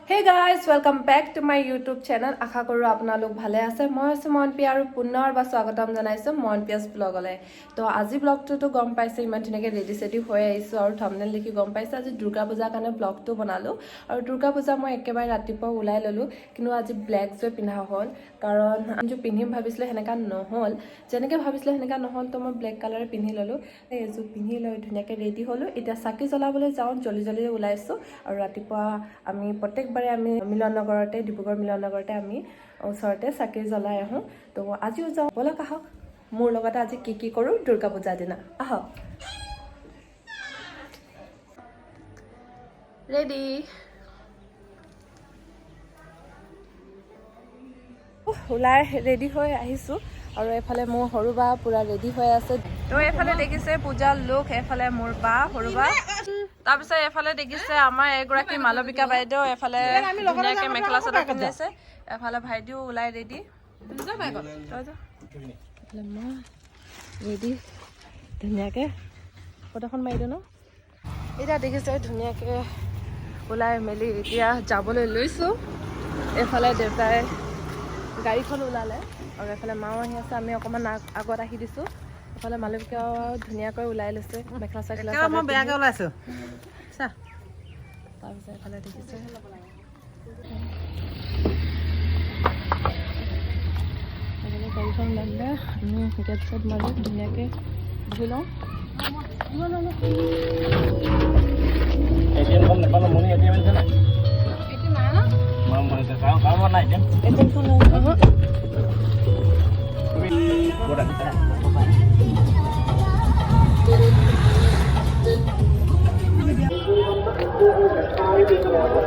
Hey guys, welcome back to my YouTube channel. আশা কৰো আপোনালোক ভালে আছে। মই আছো মনপিয়া আৰু পুনৰবাৰ স্বাগতম জনাইছো মনপিয়াছ ব্লগলে। তো আজি ব্লগটো গম পাইছে ইমান ধুনীয়াকৈ ৰেডি সেডি হৈ আহিছো আৰু থাম্বনেল দেখি গম পাইছে আজি দুৰ্গা পূজাৰ কাৰণে ব্লগটো বনালো আৰু দুৰ্গা পূজা মই একেবাৰে ৰাতিপুৱা ওলাই ললো কিন্তু আজি ব্লেক জয় পিন্ধা হ'ল কাৰণ আমি যে পিন্ধিম ভাবিছিলো হেনেকা নহল যেনেকৈ ভাবিছিলো হেনেকা নহল তো মই ব্লেক কালাৰে পিন্ধি ললো এইযোৰ পিন্ধি লৈ ধুনীয়াকৈ ৰেডি হলো এতিয়া চাকি জ্বলাবলৈ যাওঁ জলদি জলদি ওলাইছো আৰু ৰাতিপুৱা আমি প্ৰত্যেকবাৰে আমি মিলননগৰতে ডিব্ৰুগড় মিলননগৰতে আমি ওচৰতে চাকি জ্বলাই আহোঁ তো আজিও যাওঁ বলক আহক মোৰ লগতে আজি কি কৰোঁ দুৰ্গা পূজাৰ দিনা আহক ৰেডি ওলাই ৰেডি হৈ আহিছোঁ আৰু এফালে মোৰ সৰু বা পুৰা ৰেডি হৈ আছে তো এফালে দেখিছে পূজাৰ লুক এফালে মোৰ বা সৰু বা তাৰপিছত এফালে দেখিছে আমাৰ এগৰাকী মালবিকা বাইদেউ এফালে ধুনীয়াকৈ মেখেলা চাদৰ পিন্ধিছে এফালে ভাইটিও ওলাই ৰেডি ৰেডি ধুনীয়াকৈ ফটোখন মাৰি দিওঁ ন এতিয়া দেখিছে ধুনীয়াকৈ ওলাই মেলি এতিয়া যাবলৈ লৈছোঁ এফালে দেউতাই গাড়ীখন ওলালে আৰু এফালে মাও আহি আছে আমি অকণমান আগত আহি দিছোঁ এফালে মালবিকাও ধুনীয়াকৈ ওলাই লৈছে মেখেলা চাদৰ মই বেয়াকৈ ওলাইছোঁ তাৰপিছত এফালে দেখিছে গাড়ীখন ওলালে আমি গেট চেট মাৰি ধুনীয়াকৈ বহি লওঁ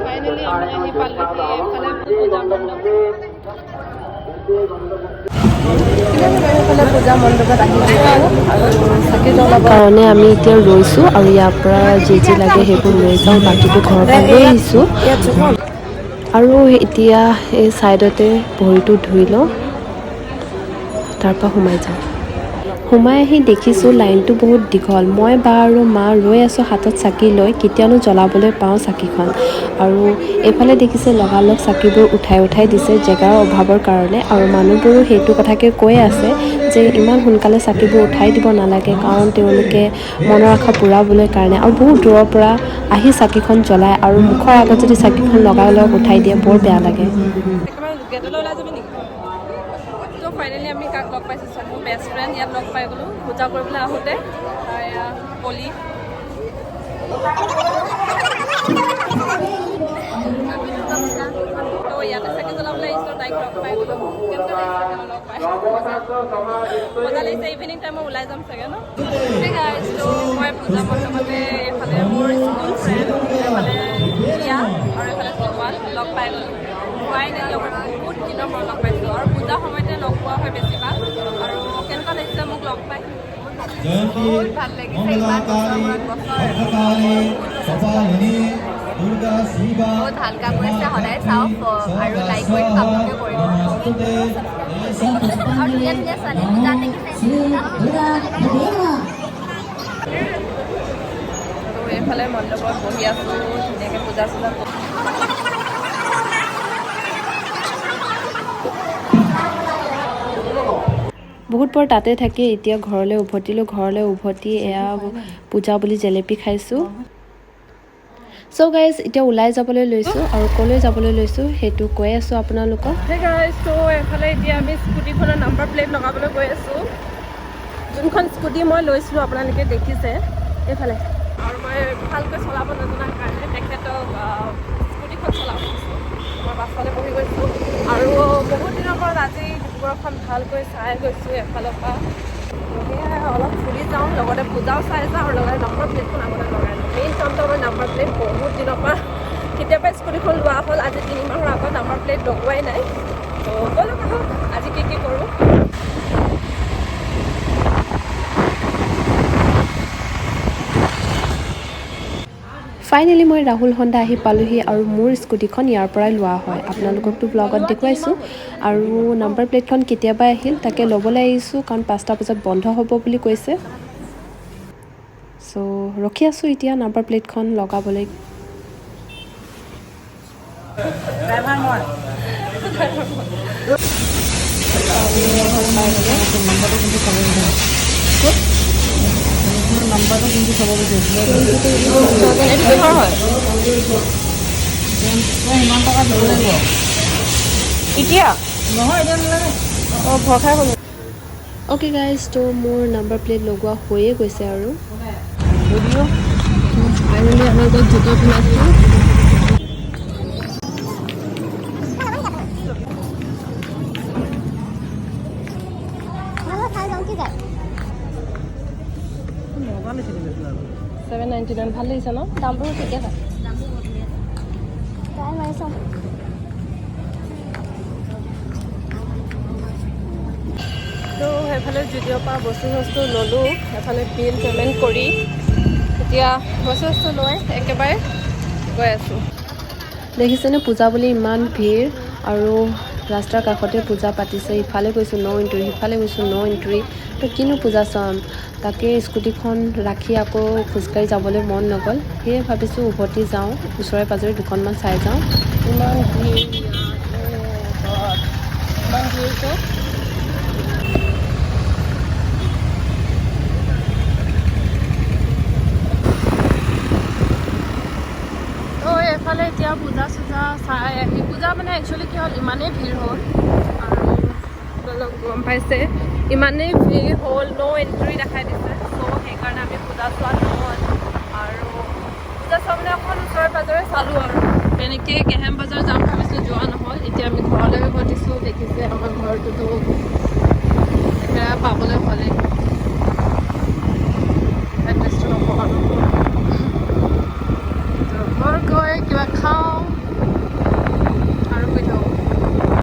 ফাইনেলি আমি আহি পালোহি এফালে পূজা মণ্ডপ পূজা মণ্ডপত আহি চাকি জ্বলাবৰ কাৰণে আমি এতিয়া ৰৈছোঁ আৰু ইয়াৰ পৰা যি লাগে সেইবোৰ লৈ যাওঁ বাকীটো ঘৰৰ পৰা লৈ আহিছোঁ আৰু এতিয়া এই ছাইডতে ভৰিটো ধুই লওঁ তাৰপৰা সোমাই যাওঁ সোমাই আহি দেখিছোঁ লাইনটো বহুত দীঘল মই বা আৰু মা ৰৈ আছোঁ হাতত চাকি লৈ কেতিয়ানো জ্বলাবলৈ পাওঁ চাকিখন আৰু এইফালে দেখিছে লগালগ চাকিবোৰ উঠাই দিছে জেগাৰ অভাৱৰ কাৰণে আৰু মানুহবোৰো সেইটো কথাকে কৈ আছে যে ইমান সোনকালে চাকিবোৰ উঠাই দিব নালাগে কাৰণ তেওঁলোকে মনৰ আশা পূৰাবলৈ কাৰণে আৰু বহুত দূৰৰ পৰা আহি চাকিখন জ্বলায় আৰু মুখৰ আগত যদি চাকিখন লগালগ উঠাই দিয়ে বৰ বেয়া লাগে ফাইনেলি আমি কাক লগ পাইছোঁ মোৰ বেষ্ট ফ্ৰেণ্ড ইয়াত লগ পাই গ'লোঁ পূজা কৰিবলৈ আহোঁতে পলি তো ইয়াতে চাকি জ্বলাবলৈ আহিছোঁ তাইক লগ পাই গ'লোঁ মজা লাগিছে ইভিনিং টাইমত ওলাই যাম চাগে ন তো মই পূজা মণ্ডপতে এইফালে মোৰ স্কুল ফ্ৰেণ্ড এইফালে প্ৰিয়া আৰু এইফালে চোৱাল লগ পাই গ'লোঁ ফাইনেলি বহুত দিনৰ পৰা লগ পাইছোঁ আৰু পূজাৰ সময়তে লগ পোৱা হয় বেছিভাগ আৰু কেনেকুৱা লাগিছে মোক লগ পাই বহুত ভাল লাগিছে ইমান বহুত ভাল কাম কৰিছে সদায় চাওক আৰু লাইক কৰি কামকে কৰিব আৰু ধুনীয়া ধুনীয়া ছোৱালী পূজা দেখিছে এইফালে মণ্ডপত বহি আছোঁ ধুনীয়াকৈ পূজা চূজা বহুত পৰ তাতে থাকি এতিয়া ঘৰলৈ উভতি এয়া পূজা বুলি জেলেপি খাইছোঁ চ' গাইজ এতিয়া ওলাই যাবলৈ লৈছোঁ আৰু ক'লৈ যাবলৈ লৈছোঁ সেইটো কৈ আছোঁ আপোনালোকক চ' এফালে এতিয়া আমি স্কুটিখনৰ নাম্বাৰ প্লেট লগাবলৈ গৈ আছোঁ যোনখন স্কুটি মই লৈছিলোঁ আপোনালোকে দেখিছে এইফালে আৰু মই ভালকৈ চলাব নজনাৰ কাৰণে তেখেতক স্কুটিখন চলাব দিছোঁ মই বাছলৈ বহি গৈছোঁ আৰু বহুত দিনৰ পৰা আজি ডিব্ৰুগড়খন ভালকৈ চাই গৈছোঁ এফালৰ পৰা সেয়াই অলপ ফুৰি যাওঁ লগতে পূজাও চাই যাওঁ আৰু লগতে নম্বৰ প্লেটখন আগতে লগাই লওঁ মেইন কামটো আমাৰ নম্বৰ প্লেট বহুত দিনৰ পৰা কেতিয়াবা স্কুটিখন লোৱা হ'ল আজি 3 মাহৰ আগত নম্বৰ প্লেট লগোৱাই নাই তো ব'লক আহক আজি কি কৰোঁ ফাইনেলি মই ৰাহুল হণ্ডা আহি পালোহি আৰু মোৰ স্কুটিখন ইয়াৰ পৰাই লোৱা হয় আপোনালোককতো ব্লগত দেখুৱাইছোঁ আৰু নাম্বাৰ প্লেটখন কেতিয়াবা আহিল তাকে ল'বলৈ আহিছোঁ কাৰণ 5টা বজাত বন্ধ হ'ব বুলি কৈছে চ' ৰখি আছোঁ এতিয়া নাম্বাৰ প্লেটখন লগাবলৈ ড্ৰাইভাৰ মই নম্বৰটো কিন্তু চাব বিচাৰিছিলোঁ ইমান টকা দিব লাগিব এতিয়া নহয় এতিয়া নালাগে অঁ ভৰসাই হ'ল অ'কে গাইজ তো মোৰ নাম্বাৰ প্লেট লগোৱা হৈয়ে গৈছে আৰু ফাইনেলি আমাৰ ঘৰত জুতো পিন্ধাইছোঁ $7.99 ভাল লাগিছে ন দামবোৰ ঠিকে আছে ট্ৰাই মাৰি চাওঁ তো সেইফালে জুডিঅ'ৰ পৰা বস্তু চস্তু ল'লোঁ এফালে বিল পে'মেণ্ট কৰি এতিয়া বস্তু চস্তু লৈ একেবাৰে গৈ আছোঁ দেখিছেনে পূজা বুলি ইমান ভিৰ আৰু ৰাস্তাৰ কাষতে পূজা পাতিছে ইফালে গৈছোঁ ন' এণ্ট্ৰি সিফালে গৈছোঁ ন' এণ্ট্ৰি তো কিনো পূজা চাম তাকে স্কুটিখন ৰাখি আকৌ খোজকাঢ়ি যাবলৈ মন নগ'ল সেয়ে ভাবিছোঁ উভতি যাওঁ ওচৰে পাজৰে দুখনমান চাই যাওঁ ইমান ভিৰ ইমান ভিৰটো এফালে এতিয়া পূজা চূজা চাই আহি পূজা মানে একচুৱেলি কি হ'ল ইমানেই ভিৰ হ'ল আৰু গম পাইছে ইমানেই ভিৰ হ'ল ন' এণ্ট্ৰি দেখাই দিছে চ' সেইকাৰণে আমি পূজা চোৱা নহ'ল আৰু পূজা চোৱা মানে অকণমান ওচৰে পাজৰে চালোঁ আৰু তেনেকৈ কেহেম বজাৰ যাম ভাবিছোঁ যোৱা নহ'ল এতিয়া আমি ঘৰত